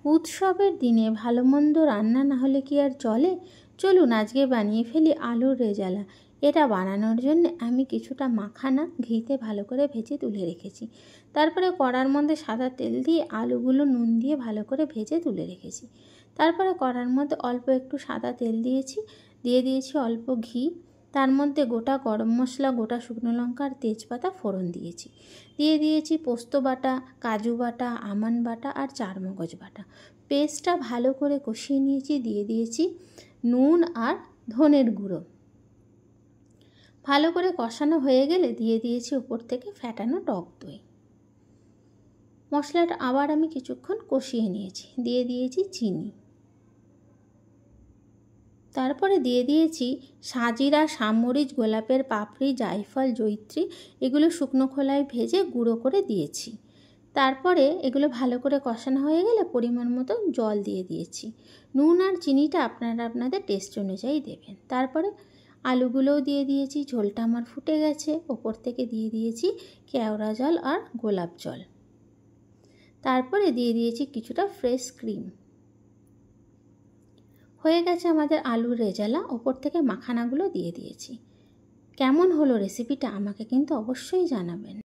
উৎসবের দিনে ভালো মন্দ রান্না না হলে কি আর চলে? চলুন আজকে বানিয়ে ফেলি আলুর রেজালা। এটা বানানোর জন্য আমি কিছুটা মাখানা ঘিতে ভালো করে ভেজে তুলে রেখেছি। তারপরে কড়ার মধ্যে সাদা তেল দিয়ে আলুগুলো নুন দিয়ে ভালো করে ভেজে তুলে রেখেছি। তারপরে কড়ার মধ্যে অল্প একটু সাদা তেল দিয়েছি, দিয়ে দিয়েছি অল্প ঘি। তার মধ্যে গোটা গরম মশলা, গোটা শুকনো লঙ্কা আর তেজপাতা ফোড়ন দিয়েছি। দিয়ে দিয়েছি পোস্ত বাটা, কাজু বাটা, আমন্ড বাটা আর চারমগজ বাটা। পেস্টটা ভালো করে কষিয়ে নিয়েছি। দিয়ে দিয়েছি নুন আর ধনের গুঁড়ো। ভালো করে কষানো হয়ে গেলে দিয়ে দিয়েছি উপর থেকে ফ্যাটানো টক দই। মশলাটা আবার আমি কিছুক্ষণ কষিয়ে নিয়েছি। দিয়ে দিয়েছি চিনি। তারপরে দিয়ে দিয়েছি সাজিরা, সামরিচ, গোলাপের পাপড়ি, জায়ফল, জয়িত্রী, এগুলো শুকনো খোলায় ভেজে গুঁড়ো করে দিয়েছি। তারপরে এগুলো ভালো করে কষানো হয়ে গেলে পরিমাণ মতো জল দিয়ে দিয়েছি। নুন আর চিনিটা আপনারা আপনাদের টেস্ট অনুযায়ী দেবেন। তারপরে আলুগুলোও দিয়ে দিয়েছি। ঝোলটা আমার ফুটে গেছে। ওপর থেকে দিয়ে দিয়েছি কেওড়া জল আর গোলাপ জল। তারপরে দিয়ে দিয়েছি কিছুটা ফ্রেশ ক্রিম। হয়ে গেছে আমাদের আলুর রেজালা। ওপর থেকে মাখানাগুলো দিয়ে দিয়েছি। কেমন হলো রেসিপিটা আমাকে কিন্তু অবশ্যই জানাবেন।